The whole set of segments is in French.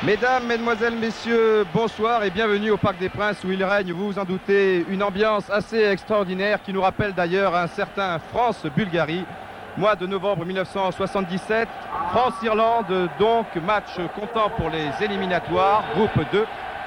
Mesdames, Mesdemoiselles, Messieurs, bonsoir et bienvenue au Parc des Princes où il règne, vous vous en doutez, une ambiance assez extraordinaire qui nous rappelle d'ailleurs un certain France-Bulgarie. Mois de novembre 1977, France-Irlande, donc match comptant pour les éliminatoires, groupe 2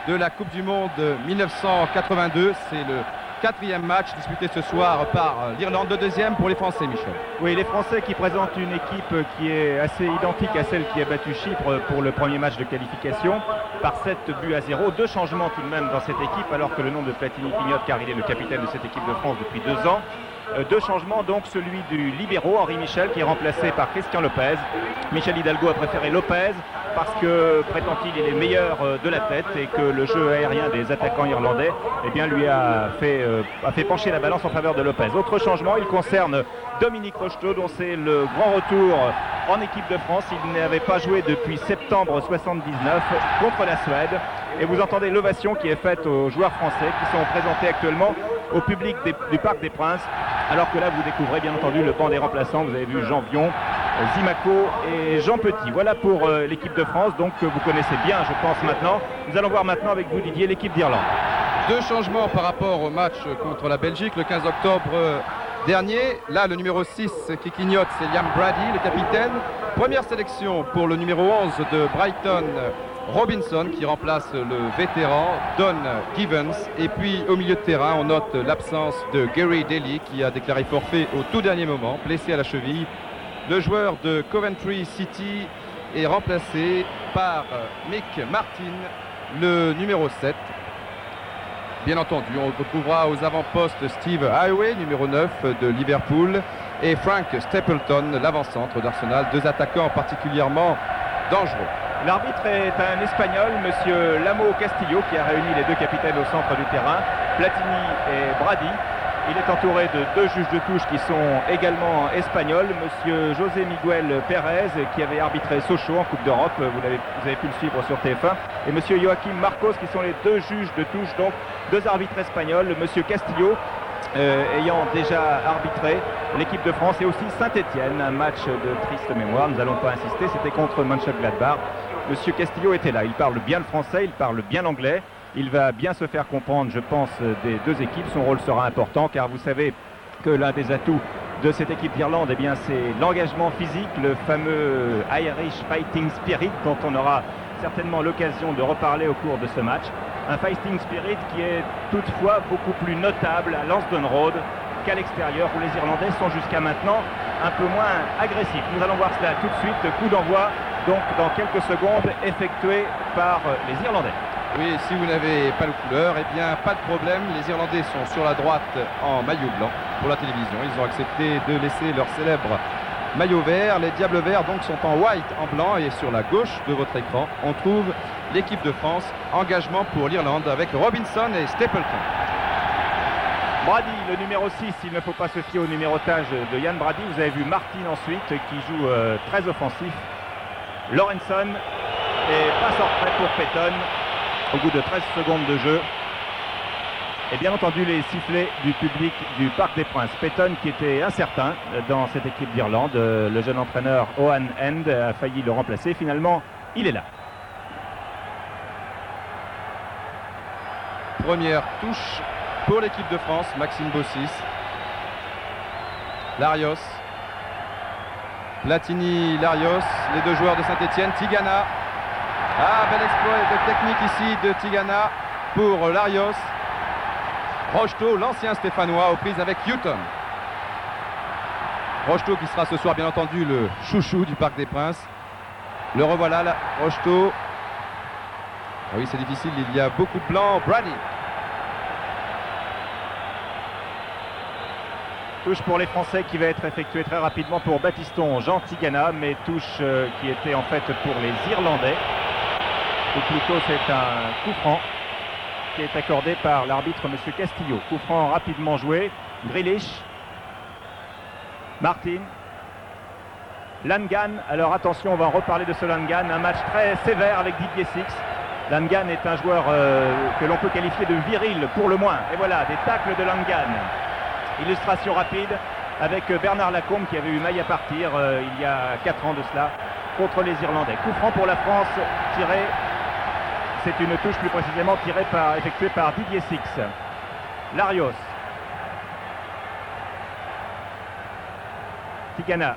de la Coupe du Monde 1982. C'est le 4e match disputé ce soir par l'Irlande, le 2e pour les Français, Michel. Oui, les Français qui présentent une équipe qui est assez identique à celle qui a battu Chypre pour le premier match de qualification par 7-0. 2 changements tout de même dans cette équipe alors que le nom de Platini clignote car il est le capitaine de cette équipe de France depuis 2 ans. 2 changements, donc celui du libéro Henri Michel qui est remplacé par Christian Lopez. Michel Hidalgo a préféré Lopez parce que, prétend-il, il est meilleur de la tête et que le jeu aérien des attaquants irlandais lui a fait pencher la balance en faveur de Lopez. Autre changement, il concerne Dominique Rocheteau dont c'est le grand retour en équipe de France. Il n'avait pas joué depuis septembre 79 contre la Suède. Et vous entendez l'ovation qui est faite aux joueurs français qui sont présentés actuellement au public du Parc des Princes. Alors que là, vous découvrez bien entendu le banc des remplaçants. Vous avez vu Jean Vion, Zimaco et Jean Petit. Voilà pour l'équipe de France, donc que vous connaissez bien, je pense, maintenant. Nous allons voir maintenant avec vous, Didier, l'équipe d'Irlande. 2 changements par rapport au match contre la Belgique le 15 octobre dernier. Là, le numéro 6 qui clignote, c'est Liam Brady, le capitaine. Première sélection pour le numéro 11 de Brighton, Robinson, qui remplace le vétéran Don Givens. Et puis au milieu de terrain, on note l'absence de Gary Daly qui a déclaré forfait au tout dernier moment, blessé à la cheville. Le joueur de Coventry City est remplacé par Mick Martin, le numéro 7. Bien entendu, on retrouvera aux avant-postes Steve Highway, numéro 9 de Liverpool, et Frank Stapleton, l'avant-centre d'Arsenal, 2 attaquants particulièrement dangereux. L'arbitre est un Espagnol, monsieur Lamo Castillo, qui a réuni les 2 capitaines au centre du terrain, Platini et Brady. Il est entouré de 2 juges de touche qui sont également espagnols, monsieur José Miguel Pérez, qui avait arbitré Sochaux en Coupe d'Europe, vous avez pu le suivre sur TF1, et monsieur Joaquim Marcos, qui sont les 2 juges de touche, donc 2 arbitres espagnols, monsieur Castillo, ayant déjà arbitré l'équipe de France et aussi Saint-Étienne, un match de triste mémoire, nous n'allons pas insister, c'était contre Mönchengladbach. Monsieur Castillo était là, il parle bien le français, il parle bien l'anglais, il va bien se faire comprendre, je pense, des 2 équipes, son rôle sera important car vous savez que l'un des atouts de cette équipe d'Irlande, c'est l'engagement physique, le fameux Irish Fighting Spirit dont on aura certainement l'occasion de reparler au cours de ce match. Un Fighting Spirit qui est toutefois beaucoup plus notable à Lansdowne Road qu'à l'extérieur où les Irlandais sont jusqu'à maintenant un peu moins agressifs. Nous allons voir cela tout de suite, coup d'envoi donc dans quelques secondes effectué par les Irlandais. Oui, si vous n'avez pas le couleur, eh bien pas de problème, les Irlandais sont sur la droite en maillot blanc pour la télévision. Ils ont accepté de laisser leur célèbre maillot vert. Les Diables Verts donc sont en white, en blanc, et sur la gauche de votre écran, on trouve l'équipe de France. Engagement pour l'Irlande avec Robinson et Stapleton. Brady, le numéro 6, il ne faut pas se fier au numérotage de Yann Brady. Vous avez vu Martin ensuite qui joue très offensif. Lawrenson et passe en retrait pour Peyton au bout de 13 secondes de jeu. Et bien entendu les sifflets du public du Parc des Princes. Peyton qui était incertain dans cette équipe d'Irlande. Le jeune entraîneur Owen End a failli le remplacer. Finalement, il est là. Première touche pour l'équipe de France, Maxime Bossis. Larios. Platini, Larios, les 2 joueurs de Saint-Étienne. Tigana. Ah, bel exploit de technique ici de Tigana pour Larios. Rocheteau, l'ancien Stéphanois, aux prises avec Houghton. Rocheteau qui sera ce soir bien entendu le chouchou du Parc des Princes. Le revoilà là, Rocheteau. Ah oui, c'est difficile, il y a beaucoup de blanc. Brady. Touche pour les Français qui va être effectuée très rapidement pour Baptiston Jean Tigana, mais touche qui était en fait pour les Irlandais. Ou plutôt c'est un coup franc qui est accordé par l'arbitre M. Castillo. Coup franc rapidement joué. Grealish. Martin. Langan. Alors attention, on va en reparler de ce Langan. Un match très sévère avec Didier Six. Langan est un joueur que l'on peut qualifier de viril pour le moins. Et voilà, des tacles de Langan. Illustration rapide avec Bernard Lacombe qui avait eu maille à partir il y a 4 ans de cela contre les Irlandais. Coup franc pour la France tiré c'est une touche plus précisément effectuée par Didier Six. Larios. Tigana.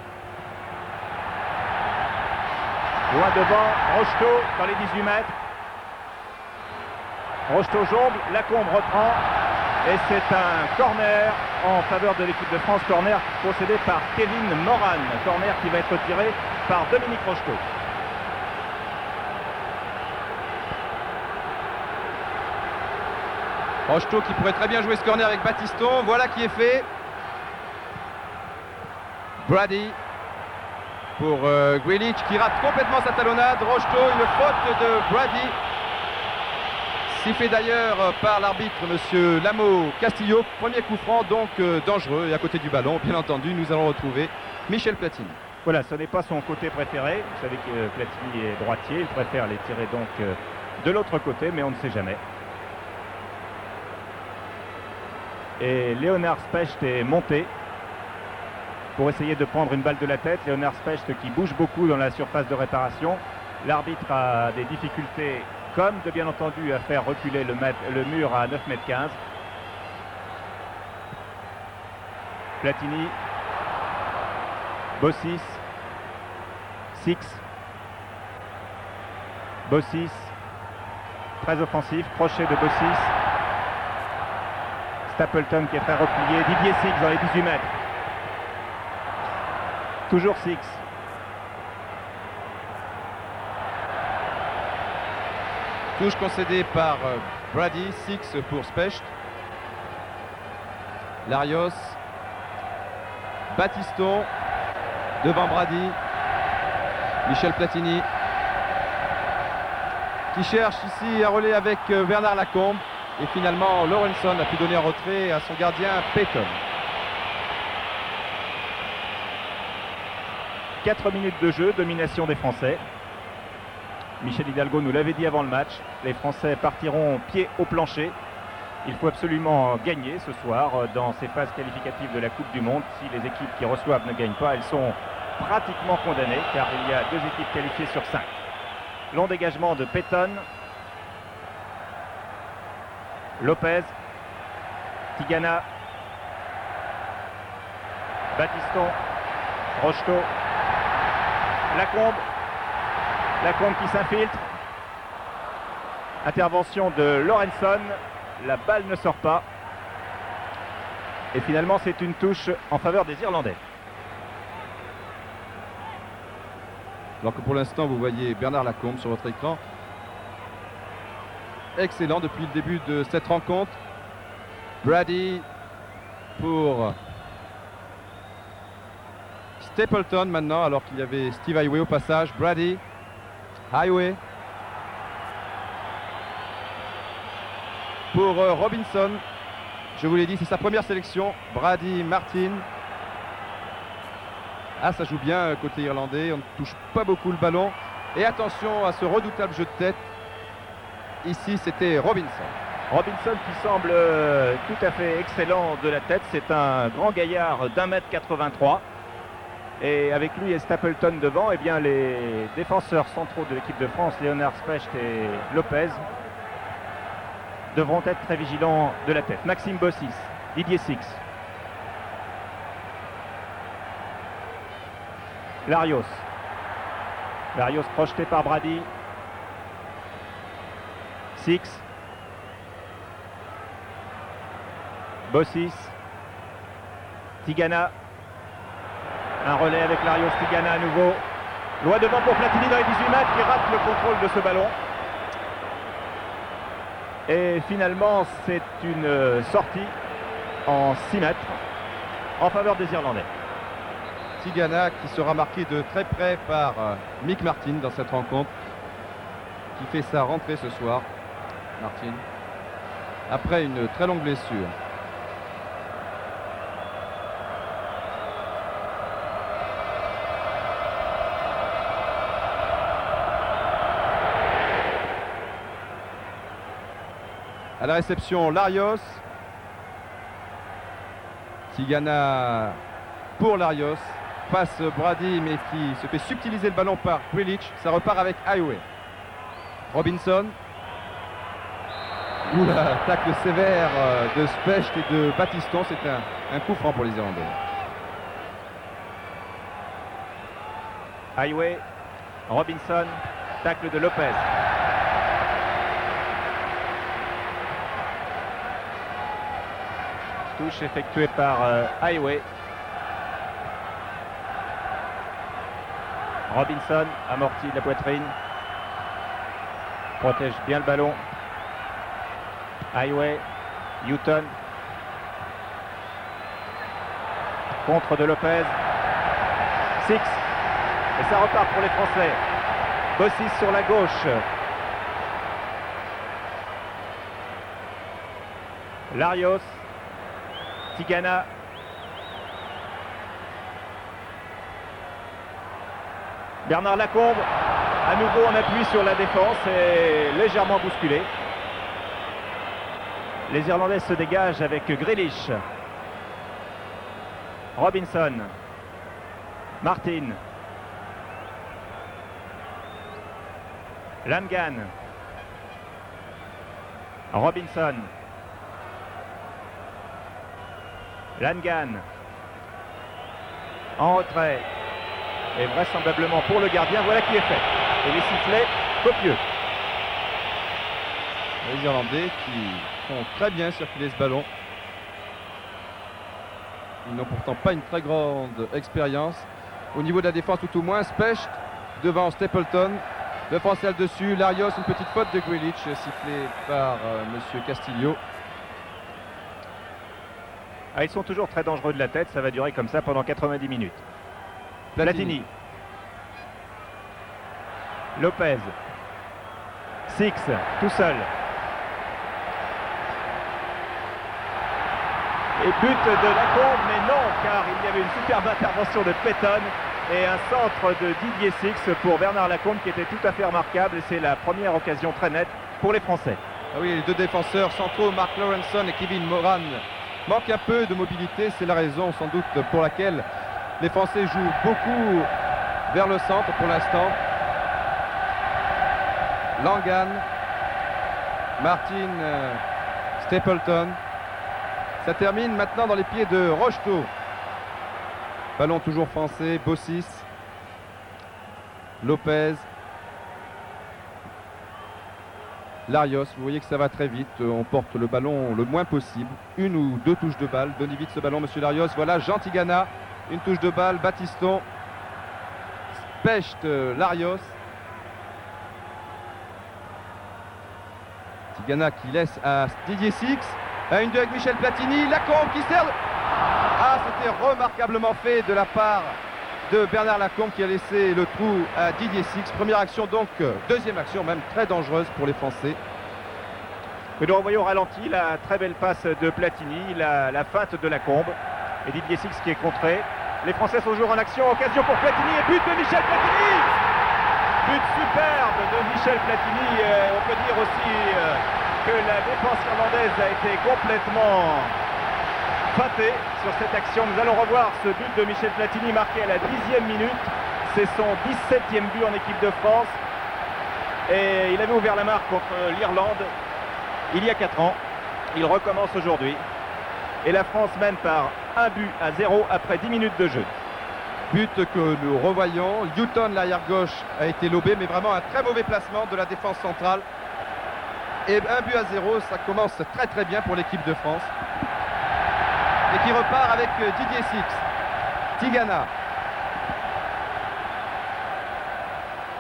Loin devant, Rocheteau dans les 18 mètres. Rocheteau jongle, Lacombe reprend. Et c'est un corner en faveur de l'équipe de France. Corner concédé par Kevin Moran. Corner qui va être tiré par Dominique Rocheteau. Rocheteau qui pourrait très bien jouer ce corner avec Battiston. Voilà qui est fait. Brady pour Grealish qui rate complètement sa talonnade. Rocheteau, une faute de Brady. Sifflé d'ailleurs par l'arbitre monsieur Lamo Castillo. Premier coup franc donc dangereux. Et à côté du ballon, bien entendu, nous allons retrouver Michel Platini. Voilà, ce n'est pas son côté préféré. Vous savez que Platini est droitier. Il préfère les tirer donc de l'autre côté, mais on ne sait jamais. Et Léonard Specht est monté pour essayer de prendre une balle de la tête. Léonard Specht qui bouge beaucoup dans la surface de réparation. L'arbitre a des difficultés, comme de bien entendu à faire reculer le mur à 9,15 m. Platini, Bossis, Six, Bossis, très offensif, crochet de Bossis. Stapleton qui est fait replier, Didier Six dans les 18 mètres. Toujours Six. Touche concédée par Brady, Six pour Specht. Larios. Battiston devant Brady. Michel Platini qui cherche ici un relais avec Bernard Lacombe. Et finalement, Lawrenson a pu donner un retrait à son gardien Payton. 4 minutes de jeu, domination des Français. Michel Hidalgo nous l'avait dit avant le match. Les Français partiront pied au plancher. Il faut absolument gagner ce soir dans ces phases qualificatives de la Coupe du Monde. Si les équipes qui reçoivent ne gagnent pas, elles sont pratiquement condamnées car il y a 2 équipes qualifiées sur 5. Long dégagement de Payton. Lopez, Tigana, Battiston, Rocheteau, Lacombe qui s'infiltre. Intervention de Lawrenson, la balle ne sort pas. Et finalement c'est une touche en faveur des Irlandais. Alors que pour l'instant vous voyez Bernard Lacombe sur votre écran. Excellent depuis le début de cette rencontre. Brady pour Stapleton maintenant, alors qu'il y avait Steve Highway au passage. Brady, Highway pour Robinson. Je vous l'ai dit, c'est sa première sélection. Brady, Martin. Ah, ça joue bien côté irlandais. On ne touche pas beaucoup le ballon. Et attention à ce redoutable jeu de tête. Ici, c'était Robinson. Robinson qui semble tout à fait excellent de la tête. C'est un grand gaillard d'1,83 m. Et avec lui et Stapleton devant, eh bien, les défenseurs centraux de l'équipe de France, Léonard Specht et Lopez, devront être très vigilants de la tête. Maxime Bossis, Didier Six. Larios. Larios projeté par Brady. Six. Bossis. Tigana. Un relais avec Larios, Tigana à nouveau. Loin devant pour Platini dans les 18 mètres qui rate le contrôle de ce ballon. Et finalement, c'est une sortie en 6 mètres en faveur des Irlandais. Tigana qui sera marqué de très près par Mick Martin dans cette rencontre, qui fait sa rentrée ce soir. Martin, après une très longue blessure. À la réception, Larios. Tigana pour Larios. Passe Brady, mais qui se fait subtiliser le ballon par Grealish. Ça repart avec Highway. Robinson. Oula, tacle sévère de Specht et de Battiston. C'est un coup franc pour les Irlandais. Highway, Robinson, tacle de Lopez. Touche effectuée par Highway. Robinson amortit la poitrine. Protège bien le ballon. Highway, Houghton. Contre de Lopez. Six. Et ça repart pour les Français. Bossis sur la gauche. Larios. Tigana. Bernard Lacombe. À nouveau en appui sur la défense et légèrement bousculé. Les Irlandais se dégagent avec Grealish. Robinson. Martin. Langan. Robinson. Langan. En retrait. Et vraisemblablement pour le gardien, voilà qui est fait. Et les sifflets copieux. Les Irlandais qui font très bien circuler ce ballon. Ils n'ont pourtant pas une très grande expérience. Au niveau de la défense, tout au moins, Specht devant Stapleton. Le Français là dessus, Larios, une petite faute de Grealish sifflée par Monsieur Castillo. Ah, ils sont toujours très dangereux de la tête, ça va durer comme ça pendant 90 minutes. Platini. Lopez. Six, tout seul. Et but de Lacombe, mais non, car il y avait une superbe intervention de Peyton et un centre de Didier Six pour Bernard Lacombe qui était tout à fait remarquable. Et c'est la première occasion très nette pour les Français. Ah oui, les deux défenseurs centraux, Mark Lawrenson et Kevin Moran, manquent un peu de mobilité. C'est la raison sans doute pour laquelle les Français jouent beaucoup vers le centre pour l'instant. Langan, Martin, Stapleton. Ça termine maintenant dans les pieds de Rocheteau. Ballon toujours français, Bossis, Lopez, Larios. Vous voyez que ça va très vite. On porte le ballon le moins possible. Une ou deux touches de balle. Donnez vite ce ballon, monsieur Larios. Voilà, Jean Tigana. Une touche de balle, Battiston. Specht, Larios. Tigana qui laisse à Didier Six. Une 2 avec Michel Platini. Lacombe qui sert. Ah, c'était remarquablement fait de la part de Bernard Lacombe qui a laissé le trou à Didier Six. Première action donc, deuxième action même très dangereuse pour les Français. Mais nous revoyons au ralenti la très belle passe de Platini, la feinte de Lacombe et Didier Six qui est contré. Les Français sont toujours en action, occasion pour Platini et but de Michel Platini. But superbe de Michel Platini. On peut dire aussi que la défense irlandaise a été complètement feintée sur cette action. Nous allons revoir ce but de Michel Platini marqué à la 10e minute. C'est son 17e but en équipe de France. Et il avait ouvert la marque contre l'Irlande il y a 4 ans. Il recommence aujourd'hui. Et la France mène par 1-0 après 10 minutes de jeu. But que nous revoyons. Houghton, l'arrière gauche, a été lobé, mais vraiment un très mauvais placement de la défense centrale. Et 1-0, ça commence très très bien pour l'équipe de France. Et qui repart avec Didier Six. Tigana.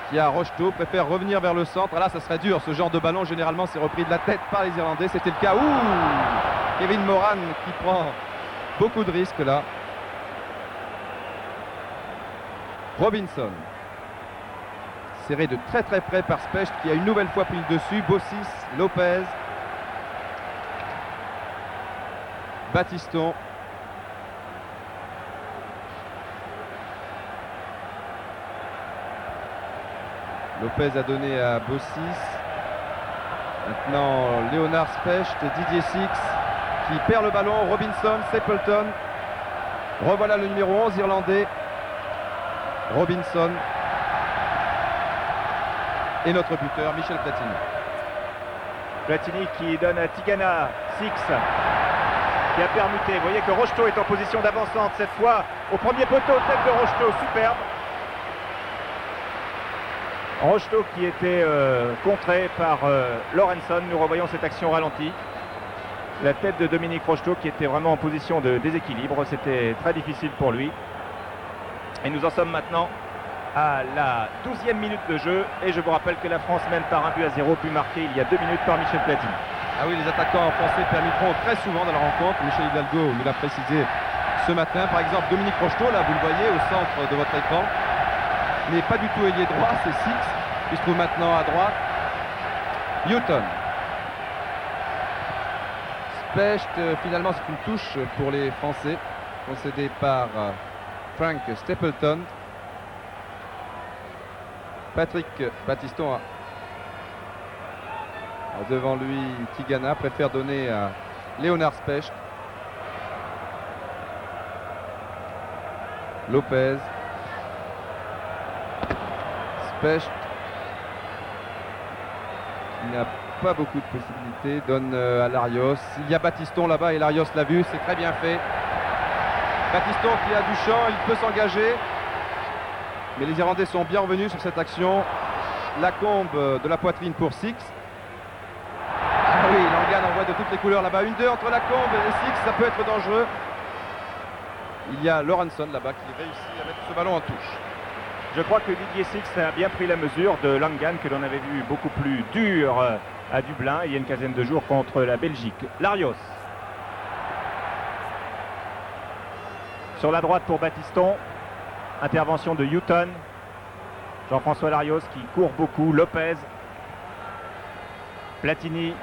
Qui a Rocheteau, préfère revenir vers le centre. Là, ça serait dur. Ce genre de ballon, généralement, c'est repris de la tête par les Irlandais. C'était le cas. Kevin Moran qui prend beaucoup de risques là. Robinson. Serré de très très près par Specht qui a une nouvelle fois pris le dessus. Bossis, Lopez. Battiston. Lopez a donné à Bossis. Maintenant Léonard Specht, Didier Six qui perd le ballon. Robinson, Stapleton. Revoilà le numéro 11 irlandais. Robinson. Et notre buteur, Michel Platini. Platini qui donne à Tigana. Six qui a permuté. Vous voyez que Rocheteau est en position d'avancante cette fois. Au premier poteau, tête de Rocheteau, superbe. Rocheteau qui était contré par Lorenson. Nous revoyons cette action ralentie. La tête de Dominique Rocheteau qui était vraiment en position de déséquilibre. C'était très difficile pour lui. Et nous en sommes maintenant à la 12e minute de jeu. Et je vous rappelle que la France mène par 1-0, but marqué il y a 2 minutes par Michel Platini. Ah oui, les attaquants français permettront très souvent dans la rencontre. Michel Hidalgo nous l'a précisé ce matin. Par exemple, Dominique Rocheteau, là vous le voyez au centre de votre écran, n'est pas du tout ailier droit, c'est Six qui se trouve maintenant à droite. Houghton. Specht, finalement c'est une touche pour les Français, concédée par Frank Stapleton. Patrick Battiston a devant lui Tigana, préfère donner à Léonard Specht. Lopez. Specht qui n'a pas beaucoup de possibilités, donne à Larios. Il y a Battiston là-bas et Larios l'a vu, c'est très bien fait. Battiston qui a du champ, il peut s'engager. Mais les Irlandais sont bien revenus sur cette action. Lacombe de la poitrine pour Six. Ah oui, Langan envoie de toutes les couleurs là-bas. 1-2 entre Lacombe et Six, ça peut être dangereux. Il y a Lorenson là-bas qui réussit à mettre ce ballon en touche. Je crois que Didier Six a bien pris la mesure de Langan que l'on avait vu beaucoup plus dur à Dublin il y a une quinzaine de jours contre la Belgique. Larios. Sur la droite pour Battiston. Intervention de Houghton. Jean-François Larios qui court beaucoup. Lopez. Platini.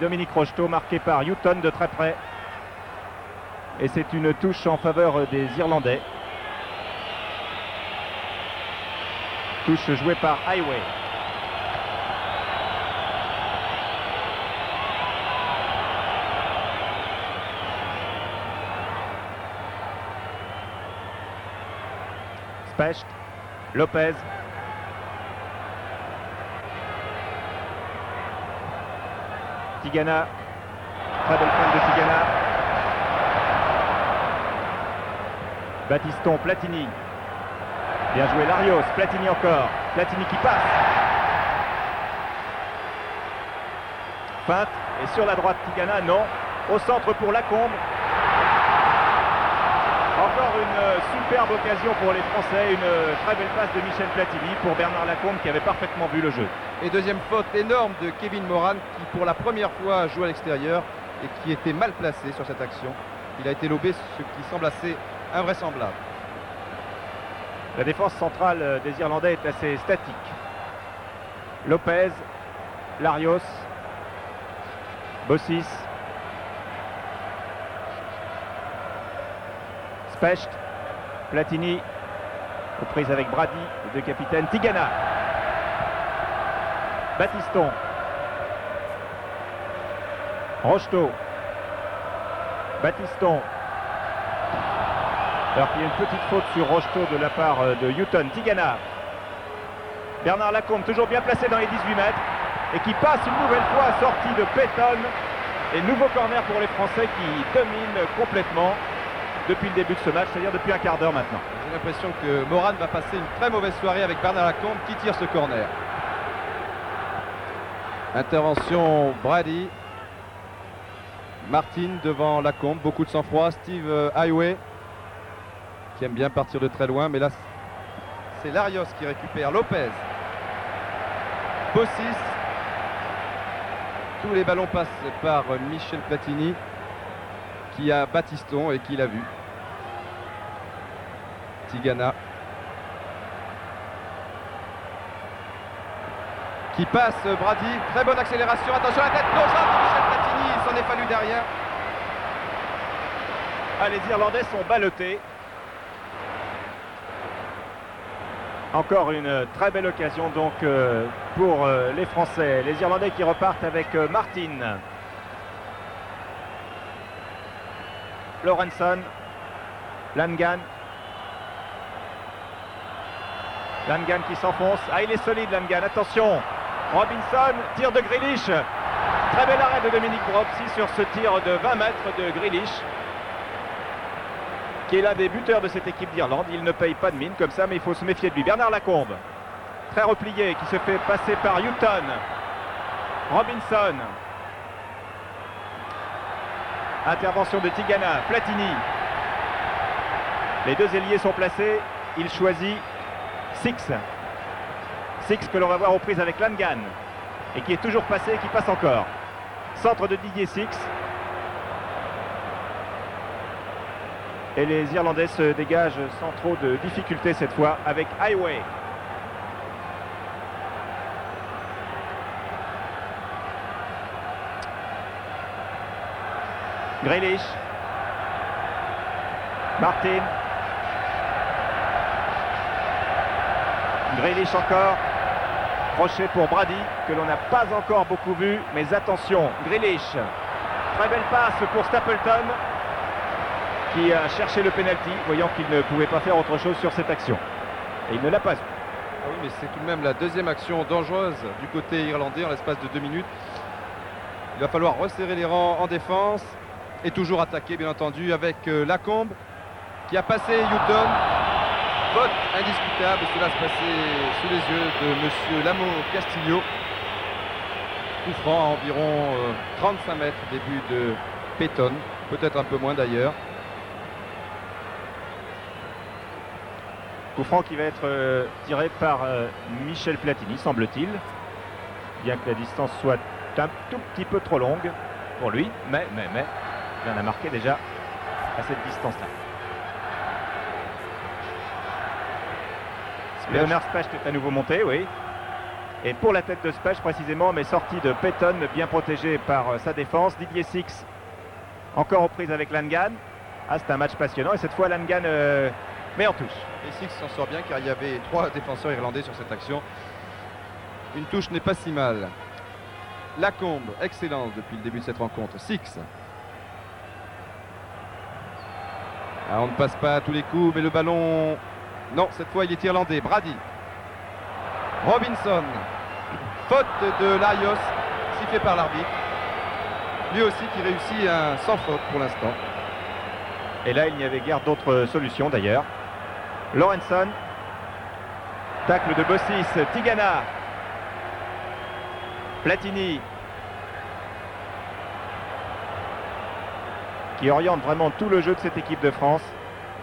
Dominique Rocheteau marqué par Houghton de très près. Et c'est une touche en faveur des Irlandais. Touche jouée par Highway. Specht, Lopez. Tigana. Très belle pointe de Tigana. Battiston, Platini. Bien joué Larios, Platini encore. Platini qui passe. Feinte. Et sur la droite Tigana, non. Au centre pour Lacombe. Encore une superbe occasion pour les Français. Une très belle passe de Michel Platini pour Bernard Lacombe qui avait parfaitement vu le jeu. Et deuxième faute énorme de Kevin Moran qui pour la première fois joue à l'extérieur et qui était mal placé sur cette action. Il a été lobé, ce qui semble assez invraisemblable. La défense centrale des Irlandais est assez statique. Lopez, Larios, Bossis, Specht, Platini, aux prises avec Brady, les deux capitaines, Tigana, Battiston, Rocheteau, Battiston. Alors qu'il y a une petite faute sur Rocheteau de la part de Houghton. Tigana. Bernard Lacombe toujours bien placé dans les 18 mètres et qui passe une nouvelle fois sortie de Peyton. Et nouveau corner pour les Français qui dominent complètement depuis le début de ce match, c'est-à-dire depuis un quart d'heure maintenant. J'ai l'impression que Moran va passer une très mauvaise soirée avec Bernard Lacombe qui tire ce corner. Intervention Brady. Martin devant Lacombe, beaucoup de sang-froid. Steve Highway qui aime bien partir de très loin, mais là c'est Larios qui récupère. Lopez, Bossis. Tous les ballons passent par Michel Platini qui a Battiston et qui l'a vu. Tigana qui passe Brady, très bonne accélération, attention à la tête plongeante de Michel Platini, il s'en est fallu derrière. Ah, les Irlandais sont ballottés. Encore une très belle occasion donc pour les Français. Les Irlandais qui repartent avec Martin. Lorenson. Langan. Langan qui s'enfonce. Ah, il est solide Langan, attention. Robinson, tir de Grealish. Très bel arrêt de Dominique Bropsy sur ce tir de 20 mètres de Grealish, qui est l'un des buteurs de cette équipe d'Irlande. Il ne paye pas de mine comme ça, mais il faut se méfier de lui. Bernard Lacombe, très replié, qui se fait passer par Houghton. Robinson. Intervention de Tigana, Platini. Les deux ailiers sont placés. Il choisit Six. Six que l'on va voir aux prises avec Langan. Et qui est toujours passé et qui passe encore. Centre de Didier Six. Et les Irlandais se dégagent sans trop de difficultés cette fois avec Highway. Grealish. Martin. Grealish encore. Crochet pour Brady, que l'on n'a pas encore beaucoup vu, mais attention, Grealish. Très belle passe pour Stapleton, qui a cherché le penalty, voyant qu'il ne pouvait pas faire autre chose sur cette action. Et il ne l'a pas eu. Ah oui, mais c'est tout de même la deuxième action dangereuse du côté irlandais en l'espace de 2 minutes. Il va falloir resserrer les rangs en défense et toujours attaquer, bien entendu, avec Lacombe, qui a passé Houghton. Vote indiscutable, cela se passait sous les yeux de monsieur Lamo Castillo. Coup franc à environ 35 mètres des buts de Peyton, peut-être un peu moins d'ailleurs. Coup franc qui va être tiré par Michel Platini, semble-t-il. Bien que la distance soit un tout petit peu trop longue pour lui, mais il en a marqué déjà à cette distance-là. Leonard Specht est à nouveau monté, oui. Et pour la tête de Specht précisément, mais sortie de Peyton, bien protégé par sa défense. Didier Six, encore aux prises avec Langan. Ah, c'est un match passionnant et cette fois Langan met en touche. Et Six s'en sort bien car il y avait 3 défenseurs irlandais sur cette action. Une touche n'est pas si mal. Lacombe, excellence depuis le début de cette rencontre. Six. Ah, on ne passe pas à tous les coups, mais le ballon... Non, cette fois il est irlandais. Brady. Robinson. Faute de Larios, sifflé par l'arbitre. Lui aussi qui réussit un sans faute pour l'instant. Et là, il n'y avait guère d'autre solution d'ailleurs. Lawrenson. Tacle de Bossis. Tigana. Platini. Qui oriente vraiment tout le jeu de cette équipe de France.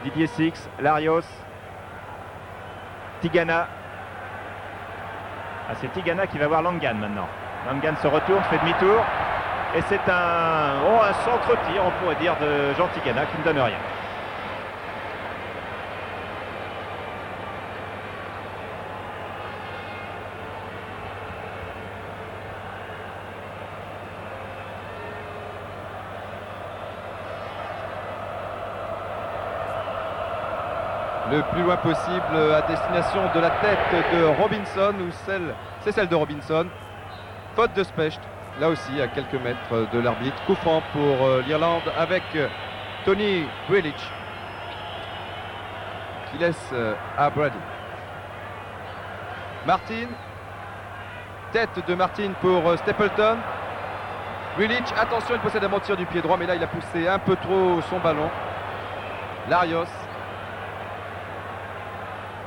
Didier Six, Larios. Tigana. Ah, c'est Tigana qui va voir Langan maintenant. Langan se retourne, fait demi-tour. Et c'est un centre-tir, on pourrait dire, de Jean Tigana qui ne donne rien. Le plus loin possible à destination de la tête de Robinson, ou c'est celle de Robinson. Faute de Specht, là aussi à quelques mètres de l'arbitre. Coup franc pour l'Irlande avec Tony Grealish qui laisse à Brady. Martin, tête de Martin pour Stapleton. Grealish, attention, il possède un bon tir du pied droit, mais là il a poussé un peu trop son ballon. Larios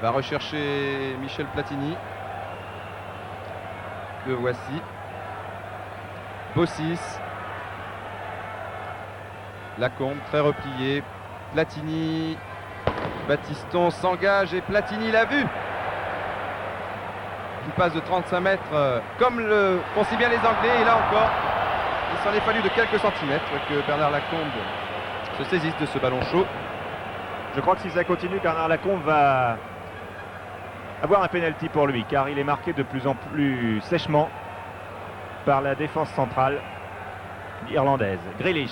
va rechercher Michel Platini. Le voici. Bossis. Lacombe, très replié. Platini. Battiston s'engage et Platini l'a vu. Une passe de 35 mètres, comme le font si bien les Anglais. Et là encore, il s'en est fallu de quelques centimètres que Bernard Lacombe se saisisse de ce ballon chaud. Je crois que si ça continue, Bernard Lacombe va avoir un pénalty pour lui, car il est marqué de plus en plus sèchement par la défense centrale irlandaise. Grealish.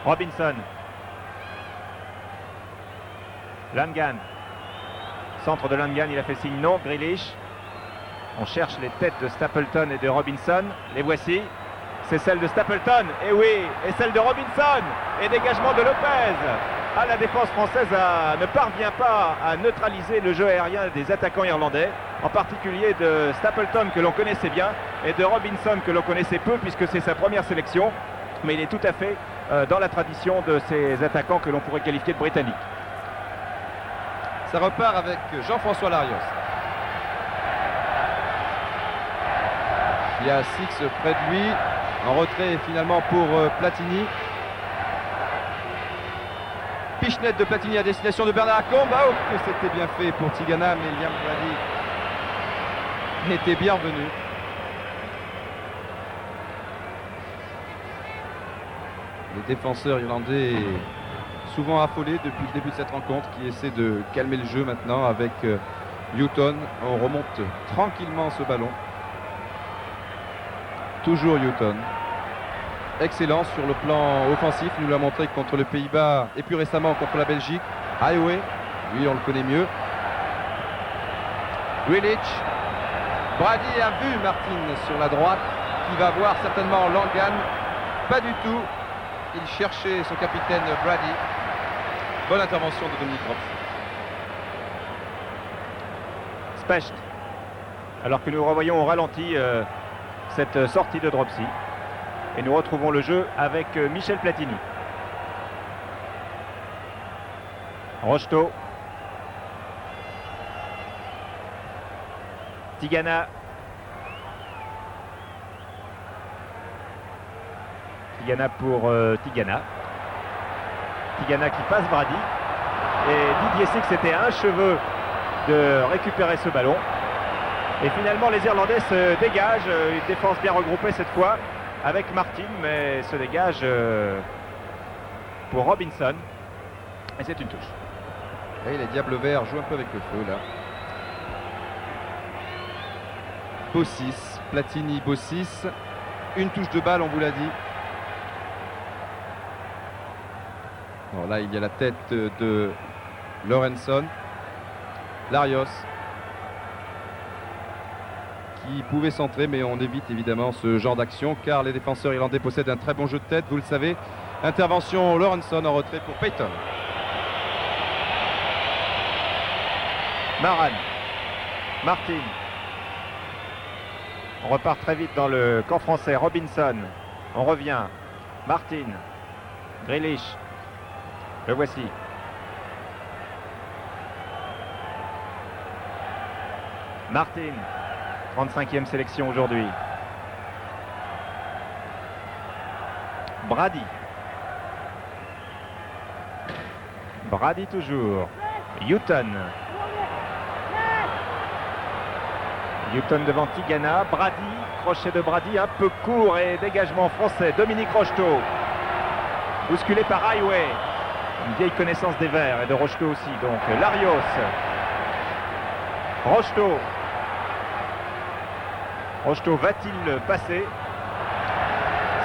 Robinson. Langan. Centre de Langan, il a fait signe non. Grealish. On cherche les têtes de Stapleton et de Robinson. Les voici. C'est celle de Stapleton, et oui, et celle de Robinson, et dégagement de Lopez. Ah, la défense française ne parvient pas à neutraliser le jeu aérien des attaquants irlandais, en particulier de Stapleton que l'on connaissait bien et de Robinson que l'on connaissait peu puisque c'est sa première sélection, mais il est tout à fait dans la tradition de ces attaquants que l'on pourrait qualifier de britanniques. Ça repart avec Jean-François Larios. Il y a Six près de lui, en retrait finalement pour Platini. Pichenette de Platini à destination de Bernard Lacombe. Ah, oh, que c'était bien fait pour Tigana, mais Liam Brady était bien revenu. Les défenseurs irlandais souvent affolés depuis le début de cette rencontre, qui essaie de calmer le jeu maintenant avec Houghton. On remonte tranquillement ce ballon. Toujours Houghton. Excellent sur le plan offensif, il nous l'a montré contre le Pays-Bas et plus récemment contre la Belgique. Highway, lui on le connaît mieux. Grealish. Brady a vu Martin sur la droite, qui va voir certainement Langan. Pas du tout. Il cherchait son capitaine Brady. Bonne intervention de Dominique Dropsy. Specht. Alors que nous revoyons au ralenti cette sortie de Dropsy. Et nous retrouvons le jeu avec Michel Platini. Rocheteau. Tigana. Tigana pour Tigana. Tigana qui passe Brady. Et Didier Six était à un cheveu de récupérer ce ballon. Et finalement les Irlandais se dégagent. Une défense bien regroupée cette fois avec Martin, mais se dégage pour Robinson. Et c'est une touche. Et les Diables Verts jouent un peu avec le feu là. Bossis, Platini, Bossis. Une touche de balle, on vous l'a dit. Bon, là, il y a la tête de Lorenson. Larios. Qui pouvait centrer, mais on évite évidemment ce genre d'action car les défenseurs irlandais possèdent un très bon jeu de tête, vous le savez. Intervention Lorenson en retrait pour Payton. Maran. Martin. On repart très vite dans le camp français. Robinson. On revient. Martin. Grealish. Le voici. Martin. 35e sélection aujourd'hui. Brady. Brady toujours. Houghton. Houghton devant Tigana. Brady. Crochet de Brady un peu court et dégagement français. Dominique Rocheteau. Bousculé par Highway. Une vieille connaissance des Verts et de Rocheteau aussi. Donc Larios. Rocheteau. Rocheteau va-t-il passer?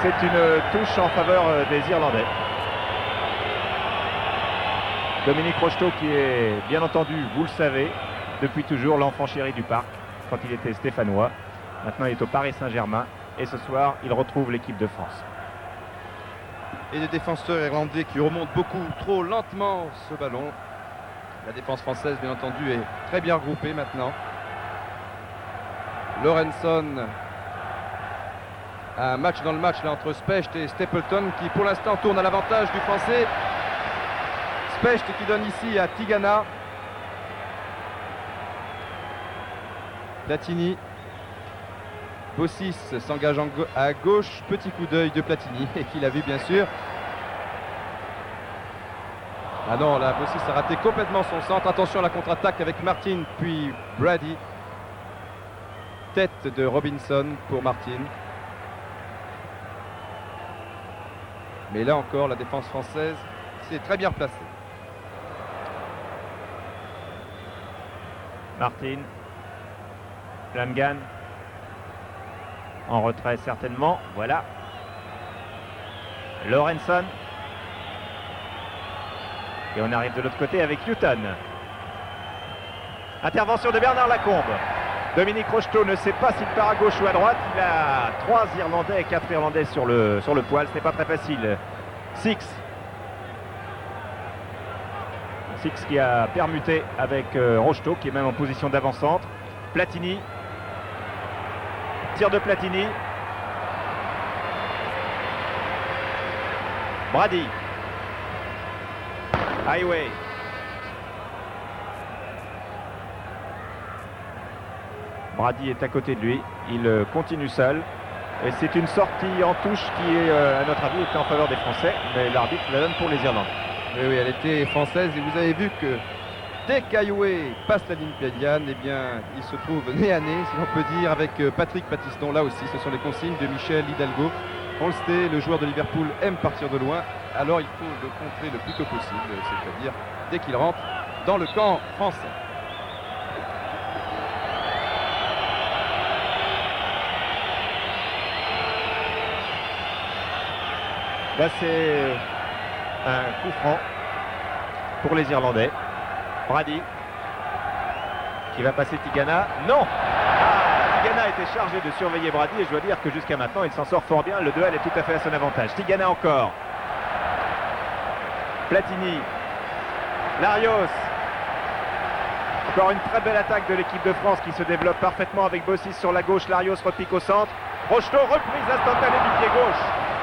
C'est une touche en faveur des Irlandais. Dominique Rocheteau qui est bien entendu, vous le savez, depuis toujours l'enfant chéri du parc quand il était stéphanois. Maintenant il est au Paris Saint-Germain et ce soir il retrouve l'équipe de France. Et des défenseurs irlandais qui remontent beaucoup trop lentement ce ballon. La défense française bien entendu est très bien regroupée maintenant. Lorenson, un match dans le match là entre Specht et Stapleton qui pour l'instant tourne à l'avantage du français. Specht qui donne ici à Tigana. Platini. Bossis s'engage à gauche. Petit coup d'œil de Platini et qu'il a vu bien sûr. Ah non, là Bossis a raté complètement son centre. Attention à la contre-attaque avec Martin puis Brady. Tête de Robinson pour Martin. Mais là encore, la défense française s'est très bien placée. Martin. Langan. En retrait certainement. Voilà. Lorenson. Et on arrive de l'autre côté avec Houghton. Intervention de Bernard Lacombe. Dominique Rocheteau ne sait pas s'il part à gauche ou à droite. Il a 3 Irlandais et 4 Irlandais sur le poil. Ce n'est pas très facile. Six. Six qui a permuté avec Rocheteau qui est même en position d'avant-centre. Platini. Tir de Platini. Brady. Highway. Brady est à côté de lui. Il continue seul. Et c'est une sortie en touche qui, à notre avis, était en faveur des Français. Mais l'arbitre la donne pour les Irlandais. Oui, oui, elle était française. Et vous avez vu que dès qu'Highway passe la ligne médiane, eh bien, il se trouve nez à nez, si l'on peut dire, avec Patrick Battiston. Là aussi, ce sont les consignes de Michel Hidalgo. On le sait, le joueur de Liverpool aime partir de loin. Alors il faut le contrer le plus tôt possible, c'est-à-dire dès qu'il rentre dans le camp français. Là, c'est un coup franc pour les Irlandais. Brady qui va passer Tigana. Non! Tigana était chargé de surveiller Brady et je dois dire que jusqu'à maintenant, il s'en sort fort bien. Le duel est tout à fait à son avantage. Tigana encore. Platini. Larios. Encore une très belle attaque de l'équipe de France qui se développe parfaitement avec Bossis sur la gauche. Larios repique au centre. Rocheteau, reprise instantanée du pied gauche.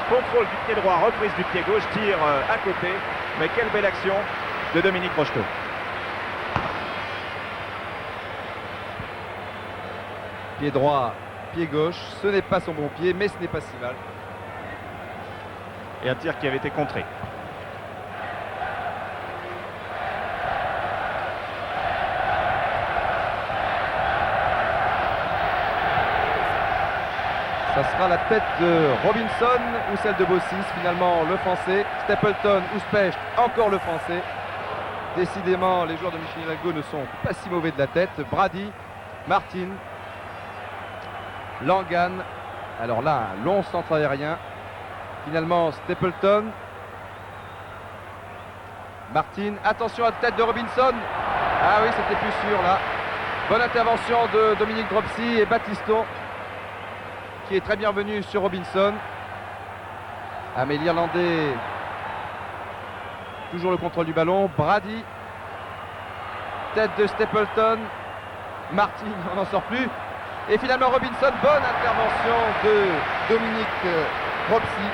Contrôle du pied droit, reprise du pied gauche, tir à côté. Mais quelle belle action de Dominique Rocheteau. Pied droit, pied gauche, ce n'est pas son bon pied, mais ce n'est pas si mal. Et un tir qui avait été contré. Ça sera la tête de Robinson ou celle de Bossis. Finalement, le français. Stapleton ou Specht, encore le français. Décidément, les joueurs de Michel Hidalgo ne sont pas si mauvais de la tête. Brady, Martin, Langan. Alors là, un long centre aérien. Finalement, Stapleton. Martin. Attention à la tête de Robinson. Ah oui, c'était plus sûr là. Bonne intervention de Dominique Dropsy et Battiston, qui est très bienvenu sur Robinson. Ah, mais l'Irlandais, toujours le contrôle du ballon. Brady, tête de Stapleton. Martin, on n'en sort plus. Et finalement Robinson, bonne intervention de Dominique Dropsy.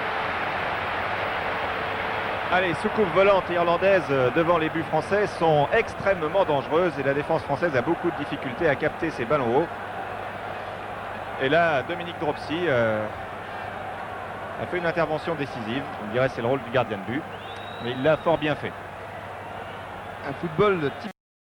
Allez, soucoupe volante irlandaise devant les buts français sont extrêmement dangereuses et la défense française a beaucoup de difficultés à capter ces ballons hauts. Et là, Dominique Dropsy a fait une intervention décisive. On dirait que c'est le rôle du gardien de but, mais il l'a fort bien fait. Un football type